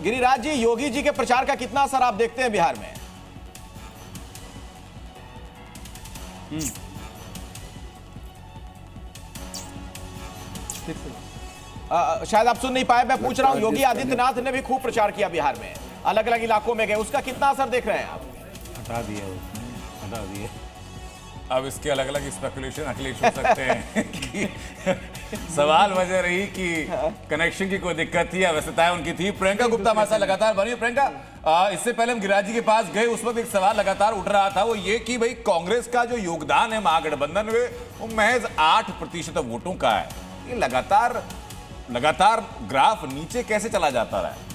गिरिराज जी, योगी जी के प्रचार का कितना असर आप देखते हैं बिहार में? शायद आप सुन नहीं पाए, मैं पूछ रहा हूं। योगी आदित्यनाथ ने भी खूब प्रचार किया बिहार में, अलग अलग इलाकों में गए, उसका कितना असर देख रहे हैं आप? हटा दिया उसने, हटा दिया। अब इसके अलग अलग स्पेकुलेशन अखिलेश हो सकते हैं कि सवाल वजह रही कि कनेक्शन की कोई दिक्कत थी या व्यस्तताएं उनकी थी। प्रियंका गुप्ता हमारे साथ लगातार बनी। प्रियंका, इससे पहले हम गिरिराज जी के पास गए, उस वक्त एक सवाल लगातार उठ रहा था, वो ये कि भाई कांग्रेस का जो योगदान है महागठबंधन में वो महज 8% वोटों का है। ये लगातार ग्राफ नीचे कैसे चला जाता रहा है?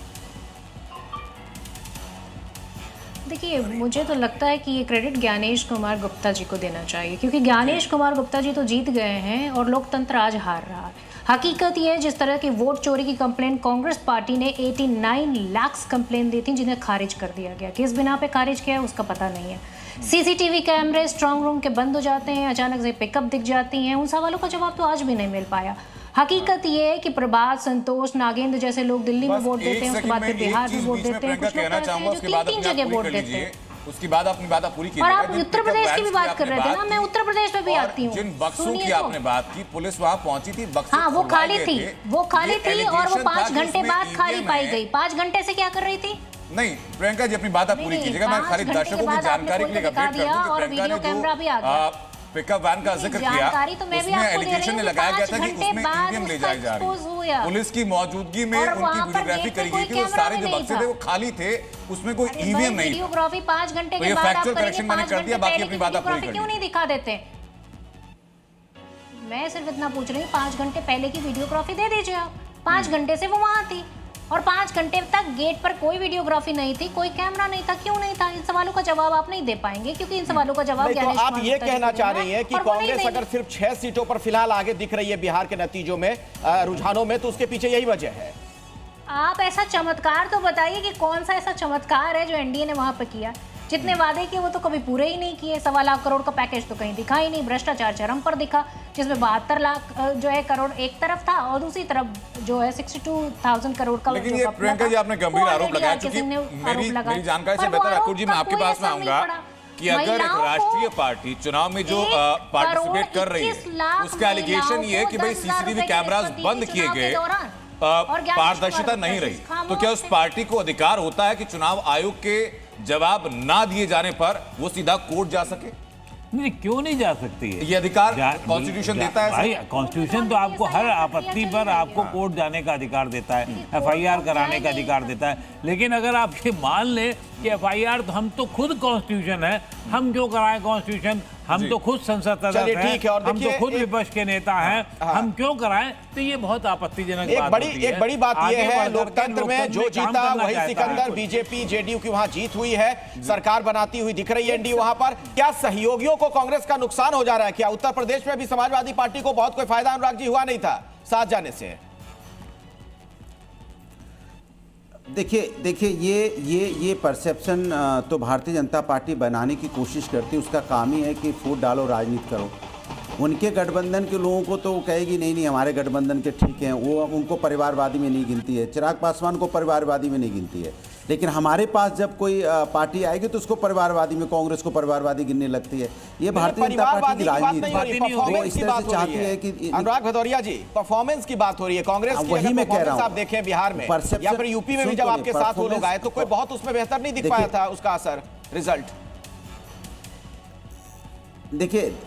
देखिए, मुझे तो लगता है कि ये क्रेडिट ज्ञानेश कुमार गुप्ता जी को देना चाहिए, क्योंकि ज्ञानेश कुमार गुप्ता जी तो जीत गए हैं और लोकतंत्र आज हार रहा है। हकीकत ये है, जिस तरह की वोट चोरी की कंप्लेन कांग्रेस पार्टी ने 89 लाख कंप्लेन दी थी, जिन्हें खारिज कर दिया गया। किस बिना पे खारिज किया है उसका पता नहीं है। सीसीटीवी कैमरे स्ट्रांग रूम के बंद हो जाते हैं, अचानक से पिकअप दिख जाती हैं, उन सवालों का जवाब तो आज भी नहीं मिल पाया। हकीकत ये है कि प्रभात, संतोष, नागेंद्र जैसे लोग दिल्ली में वोट देते हैं, उसके बाद फिर बिहार में वोट देते हैं, कुछ लोग ऐसे हैं जो 3 जगह वोट देते हैं। उसकी बाद अपनी बात पूरी कीजिए। और आप उत्तर प्रदेश की भी बात कर रहे थे ना, मैं उत्तर प्रदेश में भी आती हूँ। जिन बक्सों की आपने बात की, पुलिस वहां पहुंची थी, बक्से हाँ, वो खाली थी और वो 5 घंटे बाद खाली पाई गई। 5 घंटे से क्या कर रही थी? नहीं, प्रियंका जी अपनी बात आप पूरी कीजिएगा। मैं खाली दर्शकों की जानकारी के लिए अपडेट कर दूं कि प्रियंका ने जो पिकअप वैन का जिक्र किया, उसमें एलिगेशन ने लगाया गया था कि उसमें ईवीएम ले जाई जा रही है। पुलिस की मौजूदगी में उनकी वीडियोग्राफी करी गई थी, वो सारे जो बक्से थे वो खाली थे, उसमें कोई ईवीएम नहीं था। वीडियोग्राफी 5 घंटे के बाद आप करेंगे, 5 घंटे पहले की वीडियोग्राफी क्यों नहीं दिखा देते? मैं सिर्फ इतना पूछ रही हूँ, 5 घंटे पहले की वीडियोग्राफी दे दीजिए आप। 5 घंटे से वो वहां थी और 5 घंटे तक गेट पर कोई वीडियोग्राफी नहीं थी, कोई कैमरा नहीं था। क्यों नहीं था? इन सवालों का जवाब आप नहीं दे पाएंगे, क्योंकि इन सवालों का जवाब तो आप ये कहना चाह रही हैं कि कांग्रेस अगर सिर्फ 6 सीटों पर फिलहाल आगे दिख रही है बिहार के नतीजों में, रुझानों में, तो उसके पीछे यही वजह है? आप ऐसा चमत्कार तो बताइए कि कौन सा ऐसा चमत्कार है जो एनडीए ने वहां पर किया। जितने वादे किए वो तो कभी पूरे ही नहीं किए। 1.25 लाख करोड़ का पैकेज तो कहीं दिखा ही नहीं। भ्रष्टाचार चरम पर दिखा, जिसमें 72 लाख जो है करोड़ एक तरफ था और दूसरी तरफ जो है 62,000 करोड़ का। लेकिन ये प्रियंका जी आपने गंभीर आरोप लगाया, क्योंकि मेरी जानकारी से बेहतर अकुर जी मैं आपके पास में आऊंगा कि अगर एक राष्ट्रीय पार्टी चुनाव में जो पार्टिसिपेट कर रही है, उसका एलिगेशन ये है कि भाई सीसीटीवी कैमरास बंद किए गए, पारदर्शिता नहीं रही, तो क्या उस पार्टी को अधिकार होता है कि चुनाव आयोग के जवाब ना दिए जाने पर वो सीधा कोर्ट जा सके? नहीं, क्यों नहीं जा सकती है? ये अधिकार कॉन्स्टिट्यूशन देता है भाई। कॉन्स्टिट्यूशन तो आपको हर आपत्ति पर आपको कोर्ट जाने का अधिकार देता है, एफआईआर कराने का अधिकार देता है। लेकिन अगर आप ये मान लें कि एफआईआर तो हम तो खुद कॉन्स्टिट्यूशन है, हम क्यों कराएं कॉन्स्टिट्यूशन? हम तो खुद संसद सदस्य हैं, हम तो खुद विपक्ष के नेता हैं, हम क्यों कराएं? तो ये बहुत आपत्तिजनक बात होती है। एक बड़ी बात यह है, लोकतंत्र में जो जीता वही सिकंदर। बीजेपी जेडीयू की वहां जीत हुई है, सरकार बनाती हुई दिख रही है एनडीए वहां पर। क्या सहयोगियों को कांग्रेस का नुकसान हो जा रहा है? क्या उत्तर प्रदेश में भी समाजवादी पार्टी को बहुत कोई फायदा अनुराग जी हुआ नहीं था साथ जाने से? देखिए ये परसेप्शन तो भारतीय जनता पार्टी बनाने की कोशिश करती है। उसका काम ही है कि फूट डालो, राजनीति करो। उनके गठबंधन के लोगों को तो वो कहेगी नहीं हमारे गठबंधन के ठीक हैं, वो उनको परिवारवादी में नहीं गिनती है। चिराग पासवान को परिवारवादी में नहीं गिनती है। लेकिन हमारे पास जब कोई पार्टी आएगी तो उसको परिवारवादी में, कांग्रेस को परिवारवादी गिनने लगती है। ये भारतीय जनता पार्टी की राजनीति वो इस तरह से चाहती है कि अनुराग भदौरिया जी, परफॉर्मेंस की बात हो रही है कांग्रेस की। वही मैं कह रहा हूं। आप देखें बिहार में या फिर यूपी में भी जब आपके साथ वो लोग आए तो कोई बहुत उसमें बेहतर नहीं दिख पाया था उसका असर, रिजल्ट।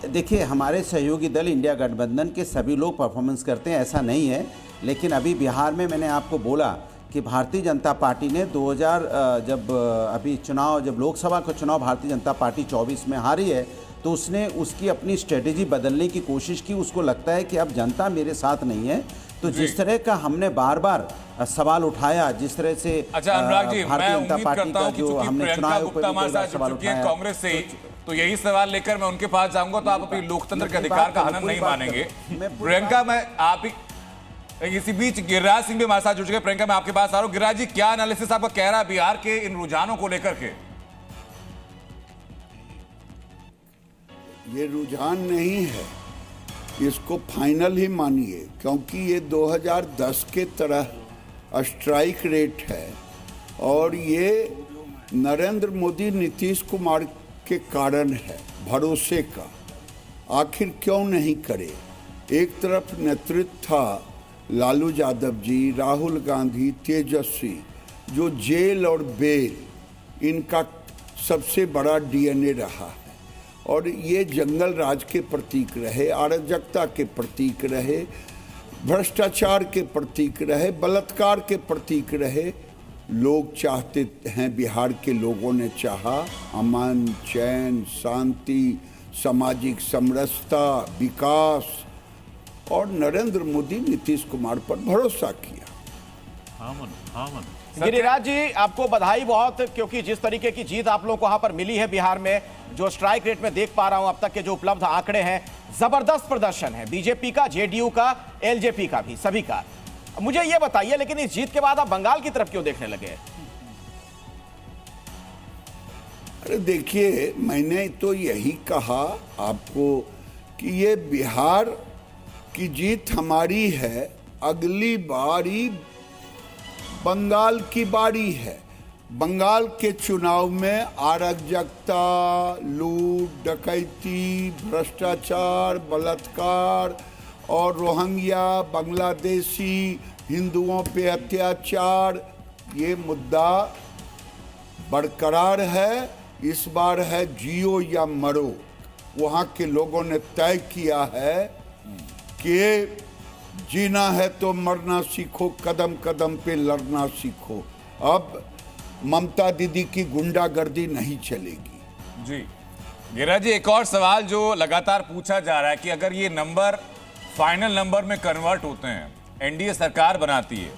देखिए हमारे सहयोगी दल इंडिया गठबंधन के सभी लोग परफॉर्मेंस करते हैं, ऐसा नहीं है। लेकिन अभी बिहार में मैंने आपको बोला कि भारतीय जनता पार्टी ने 2000 जब लोकसभा का चुनाव भारतीय जनता पार्टी 24 में हारी है, तो उसने उसकी अपनी स्ट्रेटेजी बदलने की कोशिश की। उसको लगता है कि अब जनता मेरे साथ नहीं है। तो जिस तरह का हमने बार बार सवाल उठाया, जिस तरह से अनुराग जी, भारतीय जनता पार्टी का जो हमने चुनाव सवाल उठाया कांग्रेस से, तो यही सवाल लेकर मैं उनके पास जाऊंगा तो आप अपनी लोकतंत्र के अधिकार का हनन नहीं मानेंगे। प्रियंका, मैं आप ही इसी बीच गिरिराज सिंह भी हमारे साथ जुड़ चुके हैं। प्रियंका, मैं आपके पास आ रहा हूं। गिरिराज जी, क्या एनालिसिस आपका कह रहा है बिहार के इन रुझानों को लेकर के? ये रुझान नहीं है, इसको फाइनल ही मानिए, क्योंकि ये 2010 के तरह स्ट्राइक रेट है और ये नरेंद्र मोदी नीतीश कुमार के कारण है, भरोसे का। आखिर क्यों नहीं करे? एक तरफ नेतृत्व था लालू यादव जी, राहुल गांधी, तेजस्वी, जो जेल और बेल इनका सबसे बड़ा डीएनए रहा है, और ये जंगल राज के प्रतीक रहे, अराजकता के प्रतीक रहे, भ्रष्टाचार के प्रतीक रहे, बलात्कार के प्रतीक रहे। लोग चाहते हैं, बिहार के लोगों ने चाहा अमन, चैन, शांति, सामाजिक समरसता, विकास, और नरेंद्र मोदी नीतीश कुमार पर भरोसा किया। गिरिराज जी, आपको बधाई बहुत, क्योंकि जिस तरीके की जीत आप लोगों को वहां पर मिली है बिहार में, जो स्ट्राइक रेट में देख पा रहा हूं अब तक के जो उपलब्ध आंकड़े हैं, जबरदस्त प्रदर्शन है बीजेपी का, जेडीयू का, एलजेपी का भी, सभी का। मुझे यह बताइए, लेकिन इस जीत के बाद आप बंगाल की तरफ क्यों देखने लगे? अरे देखिए, मैंने तो यही कहा आपको कि ये बिहार की जीत हमारी है, अगली बारी बंगाल की बारी है। बंगाल के चुनाव में अराजकता, लूट, डकैती, भ्रष्टाचार, बलात्कार और रोहिंग्या, बांग्लादेशी हिंदुओं पे अत्याचार, ये मुद्दा बरकरार है। इस बार है जियो या मरो। वहाँ के लोगों ने तय किया है कि जीना है तो मरना सीखो, कदम कदम पे लड़ना सीखो। अब ममता दीदी की गुंडागर्दी नहीं चलेगी। जी गिरिराज जी, एक और सवाल जो लगातार पूछा जा रहा है कि अगर ये नंबर फाइनल नंबर में कन्वर्ट होते हैं, एनडीए सरकार बनाती है,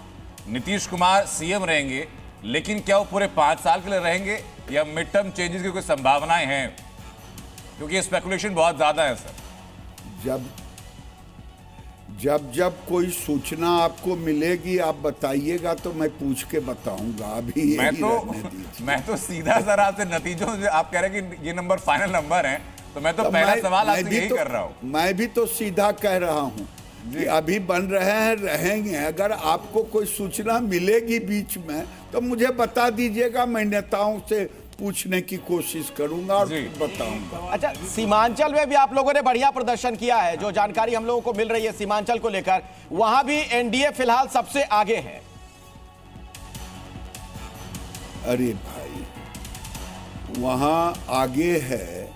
नीतीश कुमार सीएम रहेंगे, लेकिन क्या वो पूरे 5 साल के लिए रहेंगे या मिड टर्म चेंजेस की कोई संभावनाएं हैं? क्योंकि स्पेकुलेशन बहुत ज्यादा है सर। जब कोई सूचना आपको मिलेगी आप बताइएगा तो मैं पूछ के बताऊंगा। अभी मैं तो सीधा सर आपसे नतीजों से, आप कह रहे हैं कि ये नंबर फाइनल नंबर है, तो मैं तो पहला सवाल आपसे यही कर रहा हूं। मैं भी तो सीधा कह रहा हूं कि अभी बन रहे हैं, रहेंगे। अगर आपको कोई सूचना मिलेगी बीच में तो मुझे बता दीजिएगा, मैं नेताओं से पूछने की कोशिश करूंगा और बताऊंगा। अच्छा, सीमांचल में भी आप लोगों ने बढ़िया प्रदर्शन किया है। जो जानकारी हम लोगों को मिल रही है सीमांचल को लेकर, वहां भी एनडीए फिलहाल सबसे आगे है। अरे भाई, वहां आगे है,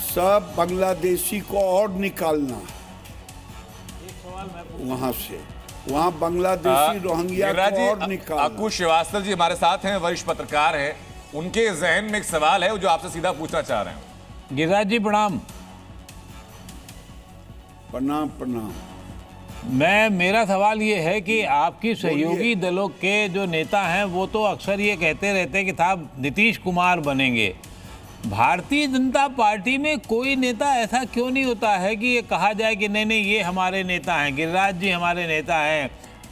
सब बांग्लादेशी को और निकालना है वहां से। वहां बांग्लादेशी रोहिंग्या को और निकालना। अक्कू श्रीवास्तव जी हमारे साथ हैं, वरिष्ठ पत्रकार हैं। उनके जहन में एक सवाल है जो आपसे सीधा पूछना चाह रहे हैं। गिरिराज जी प्रणाम। प्रणाम प्रणाम। मेरा सवाल ये है कि आपकी सहयोगी दलों के जो नेता हैं वो तो अक्सर ये कहते रहते हैं कि साहब नीतीश कुमार बनेंगे। भारतीय जनता पार्टी में कोई नेता ऐसा क्यों नहीं होता है कि ये कहा जाए कि नहीं नहीं ये हमारे नेता हैं, गिरिराज जी हमारे नेता हैं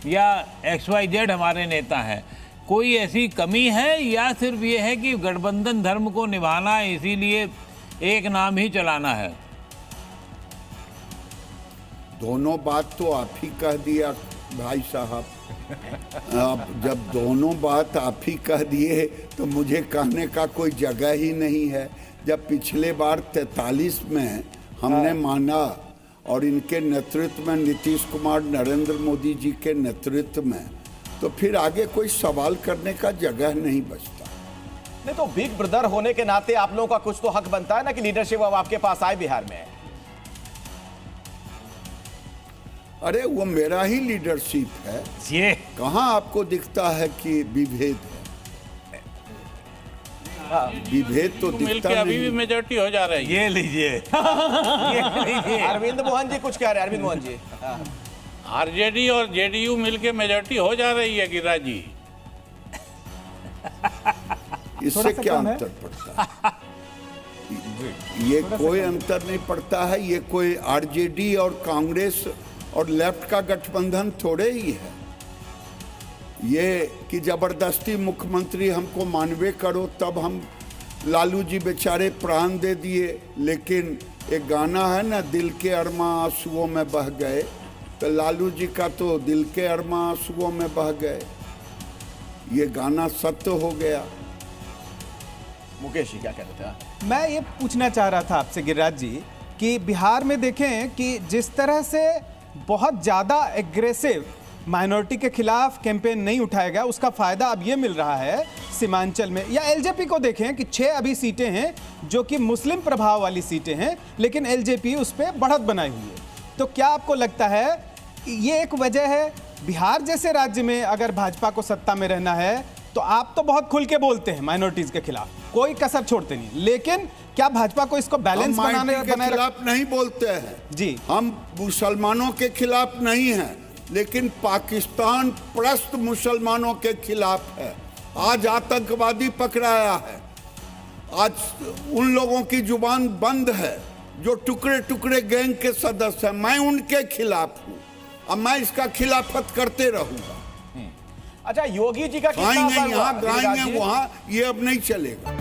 या XYZ हमारे नेता हैं? कोई ऐसी कमी है या सिर्फ ये है कि गठबंधन धर्म को निभाना है, इसीलिए एक नाम ही चलाना है? दोनों बात तो आप ही कह दिया भाई साहब। अब जब दोनों बात आप ही कह दिए तो मुझे कहने का कोई जगह ही नहीं है। जब पिछले बार 43 में हमने माना और इनके नेतृत्व में, नीतीश कुमार नरेंद्र मोदी जी के नेतृत्व में, तो फिर आगे कोई सवाल करने का जगह नहीं बचता। नहीं तो बिग ब्रदर होने के नाते आप लोगों का कुछ तो हक बनता है ना कि लीडरशिप अब आपके पास आए बिहार में। अरे वो मेरा ही लीडरशिप है, ये कहाँ आपको दिखता है कि विभेद है? विभेद तो दिखता नहीं। अभी भी मेजॉरिटी हो जा रही है। ये लीजिए अरविंद मोहन जी कुछ कह रहे हैं। अरविंद मोहन जी, आरजेडी और जेडीयू मिलके मेजॉरिटी हो जा रही है गिरिराज जी। इससे क्या अंतर पड़ता है? ये कोई अंतर नहीं पड़ता है। ये कोई आरजेडी और कांग्रेस और लेफ्ट का गठबंधन थोड़े ही है। ये कि जबरदस्ती मुख्यमंत्री हमको मानवे करो, तब हम लालू जी बेचारे प्राण दे दिए। लेकिन एक गाना है ना, दिल के अरमा आंसुओं में बह गए, तो लालू जी का तो दिल के अरमा आंसुओं में बह गए। ये गाना सत्य हो गया। मुकेश जी क्या कहते थे? मैं ये पूछना चाह रहा था आपसे गिरिराज जी कि बिहार में देखें कि जिस तरह से बहुत ज़्यादा एग्रेसिव माइनॉरिटी के खिलाफ कैंपेन नहीं उठाया गया, उसका फायदा अब ये मिल रहा है सीमांचल में। या एलजेपी को देखें कि 6 अभी सीटें हैं जो कि मुस्लिम प्रभाव वाली सीटें हैं, लेकिन एलजेपी उस पर बढ़त बनाई हुई है। तो क्या आपको लगता है ये एक वजह है? बिहार जैसे राज्य में अगर भाजपा को सत्ता में रहना है तो आप तो बहुत खुल के बोलते हैं माइनॉरिटीज के खिलाफ, कोई कसर छोड़ते नहीं, लेकिन क्या भाजपा को इसको बैलेंस बनाने के खिलाफ नहीं बोलते हैं जी, हम मुसलमानों के खिलाफ नहीं हैं, लेकिन पाकिस्तान प्रस्त मुसलमानों के खिलाफ है। आज आतंकवादी पकड़ाया है, आज उन लोगों की जुबान बंद है जो टुकड़े टुकड़े गैंग के सदस्य हैं। मैं उनके खिलाफ हूं, अब मैं इसका खिलाफत करते रहूंगा। अच्छा, योगी जी का कितना गाएंगे असर हुआ? यहाँ, गाएंगे वहां, ये अब नहीं चलेगा।